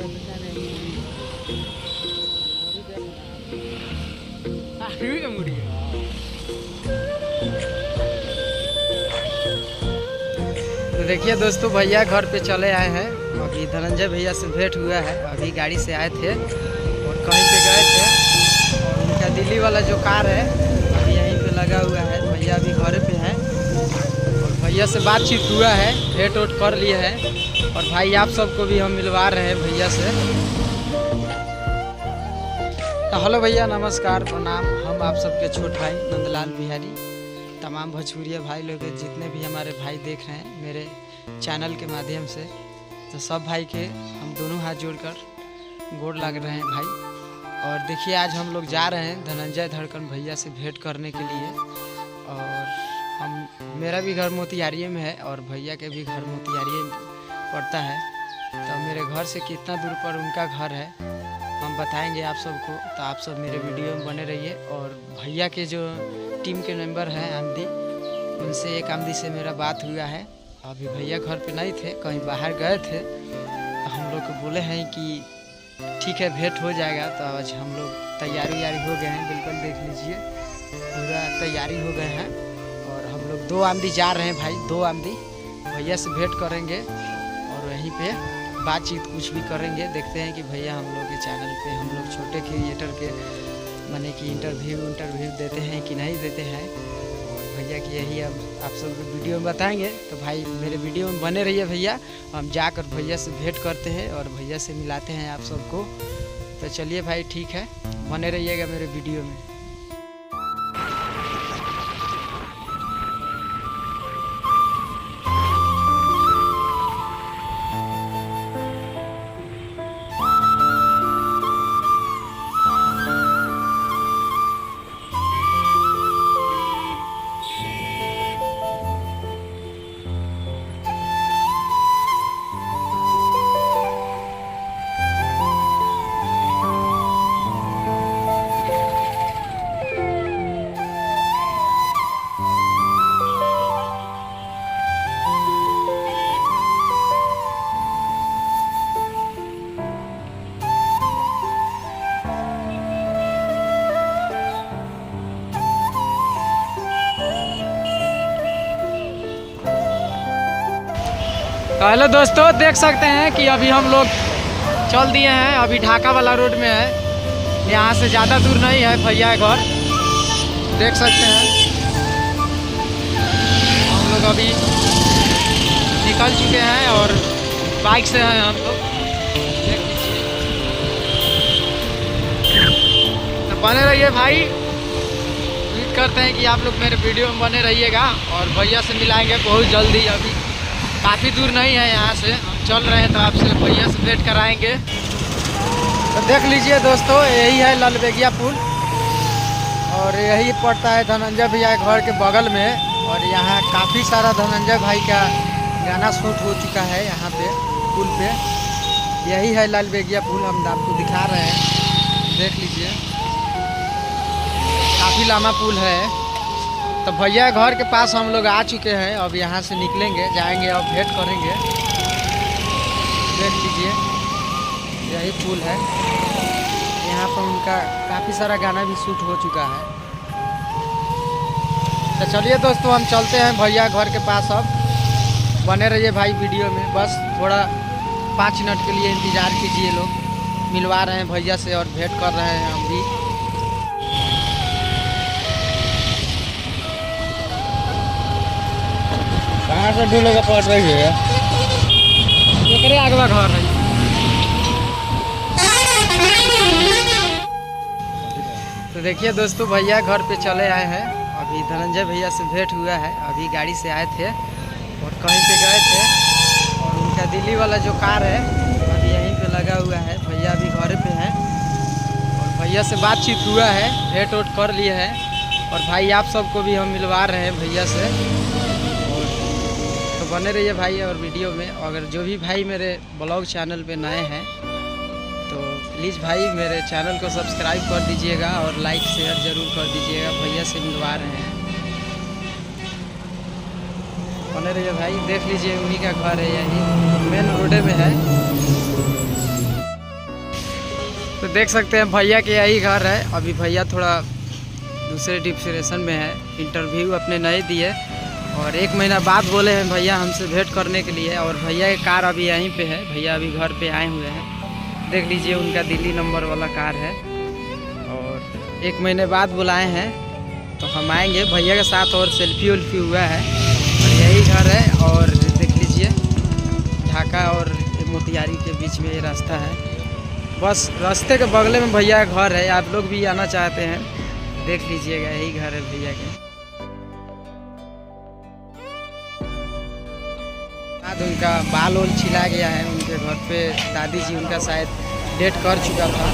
तो देखिए दोस्तों, भैया घर पे चले आए हैं। अभी धनंजय भैया से भेंट हुआ है। अभी गाड़ी से आए थे और कहीं पे गए थे और उनका दिल्ली वाला जो कार है अभी यहीं पे लगा हुआ है। भैया अभी घर पे हैं और भैया से बातचीत हुआ है, भेंट वोट कर लिए हैं। और भाई आप सबको भी हम मिलवा रहे हैं भैया से। तो हेलो भैया, नमस्कार, प्रणाम। हम आप सबके छोट भाई नंदलाल बिहारी, तमाम भोजपुरिया भाई लोग जितने भी हमारे भाई देख रहे हैं मेरे चैनल के माध्यम से, तो सब भाई के हम दोनों हाथ जोड़कर गोड़ लग रहे हैं भाई। और देखिए आज हम लोग जा रहे हैं धनंजय धड़कन भैया से भेंट करने के लिए। और मेरा भी घर मोतिहारी में है और भैया के भी घर मोतिहारी में पड़ता है। तो मेरे घर से कितना दूर पर उनका घर है हम बताएंगे आप सबको। तो आप सब मेरे वीडियो में बने रहिए। और भैया के जो टीम के मेंबर हैं आमदी, उनसे एक आमदी से मेरा बात हुआ है। अभी भैया घर पे नहीं थे, कहीं बाहर गए थे। तो हम लोग को बोले हैं कि ठीक है भेंट हो जाएगा। तो आज हम लोग तैयारी हो गए हैं, बिल्कुल देख लीजिए पूरा तैयारी हो गए हैं। और हम लोग 2 आमदी जा रहे हैं भाई, 2 आमदी भैया से भेंट करेंगे और वहीं पे बातचीत कुछ भी करेंगे। देखते हैं कि भैया हम लोग के चैनल पे हम लोग छोटे क्रिएटर के माने कि इंटरव्यू देते हैं कि नहीं देते हैं। और भैया की यही हम आप सबको वीडियो में बताएंगे। तो भाई मेरे वीडियो में बने रहिए भैया। हम जाकर भैया से भेंट करते हैं और भैया से मिलाते हैं आप सबको। तो चलिए भाई ठीक है, बने रहिएगा मेरे वीडियो में। हेलो दोस्तों, देख सकते हैं कि अभी हम लोग चल दिए हैं। अभी ढाका वाला रोड में है, यहाँ से ज़्यादा दूर नहीं है भैया घर, देख सकते हैं। हम लोग अभी निकल चुके हैं और बाइक से हैं हम लोग, देख लीजिए। तो बने रहिए भाई, उम्मीद करते हैं कि आप लोग मेरे वीडियो में बने रहिएगा। और भैया से मिलाएंगे बहुत जल्दी। अभी काफ़ी दूर नहीं है यहाँ से, हम चल रहे हैं तो आपसे भैया से भेंट कराएंगे। तो देख लीजिए दोस्तों, यही है लालबेगिया पुल और यही पड़ता है धनंजय भैया के घर के बगल में। और यहाँ काफ़ी सारा धनंजय भाई का गाना शूट हो चुका है यहाँ पे पुल पे। यही है लालबेगिया पुल, हम आपको दिखा रहे हैं, देख लीजिए काफ़ी लंबा पुल है। तो भैया घर के पास हम लोग आ चुके हैं। अब यहाँ से निकलेंगे, जाएंगे और भेंट करेंगे, देख लीजिए यही पुल है। यहाँ पर उनका काफ़ी सारा गाना भी शूट हो चुका है। तो चलिए दोस्तों, हम चलते हैं भैया घर के पास। अब बने रहिए भाई वीडियो में, बस थोड़ा 5 मिनट के लिए इंतज़ार कीजिए। लोग मिलवा रहे हैं भैया से और भेंट कर रहे हैं हम भी। कहाँ से ढूंढेगा पड़ रही है? एकरे अगला घर है। तो देखिए दोस्तों, भैया घर पे चले आए हैं। अभी धनंजय भैया से भेंट हुआ है। अभी गाड़ी से आए थे और कहीं पे गए थे और उनका दिल्ली वाला जो कार है अभी यहीं पे लगा हुआ है। भैया अभी घर पे हैं और भैया से बातचीत हुआ है, भेंट वोट कर लिए हैं। और भाई आप सबको भी हम मिलवा रहे हैं भैया से। तो बने रहिए भाई और वीडियो में। अगर जो भी भाई मेरे ब्लॉग चैनल पे नए हैं तो प्लीज़ भाई मेरे चैनल को सब्सक्राइब कर दीजिएगा और लाइक शेयर ज़रूर कर दीजिएगा। भैया से मिलवा रहे हैं, बने रहिए भाई। देख लीजिए उन्हीं का घर है, यही मेन रोड में है। तो देख सकते हैं भैया के यही घर है। अभी भैया थोड़ा दूसरे डिप्रेशन में है, इंटरव्यू अपने नहीं दिए और 1 महीना बाद बोले हैं भैया हमसे भेंट करने के लिए। और भैया की कार अभी यहीं पे है, भैया अभी घर पे आए हुए हैं। देख लीजिए उनका दिल्ली नंबर वाला कार है और 1 महीने बाद बुलाए हैं तो हम आएंगे। भैया के साथ और सेल्फी उल्फी हुआ है और यही घर है। और देख लीजिए ढाका और मोतिहारी के बीच में ये रास्ता है, बस रास्ते के बगल में भैया का घर है। आप लोग भी आना चाहते हैं देख लीजिएगा, यही घर है भैया के। बाद उनका बाल ओल छिला गया है, उनके घर पे दादी जी उनका शायद डेट कर चुका था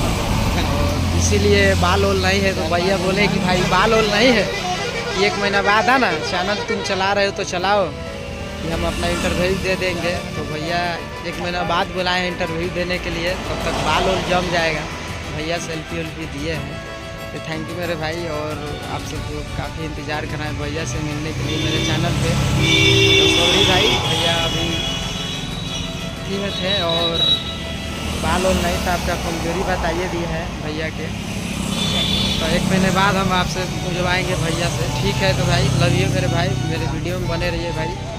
और इसीलिए बाल ओल नहीं है। तो भैया बोले कि भाई बाल ओल नहीं है, 1 महीना बाद आना, चैनल तुम चला रहे हो तो चलाओ कि हम अपना इंटरव्यू दे देंगे। तो भैया 1 महीना बाद बुलाए हैं इंटरव्यू देने के लिए, तब तक बाल ओल जम जाएगा। भैया सेल्फी उल्फी दिए हैं तो थैंक यू मेरे भाई। और आप सबको काफ़ी इंतज़ार कर रहे हैं भैया से मिलने के लिए मेरे चैनल पे। तो सॉरी भाई, भैया अभी में थे और बाल ओल नहीं था, आपका कमजोरी बताइए दी है भैया के। तो 1 महीने बाद हम आपसे मिलवाएंगे भैया से, ठीक है। तो भाई लव यू मेरे भाई, मेरे वीडियो में बने रहिए भाई।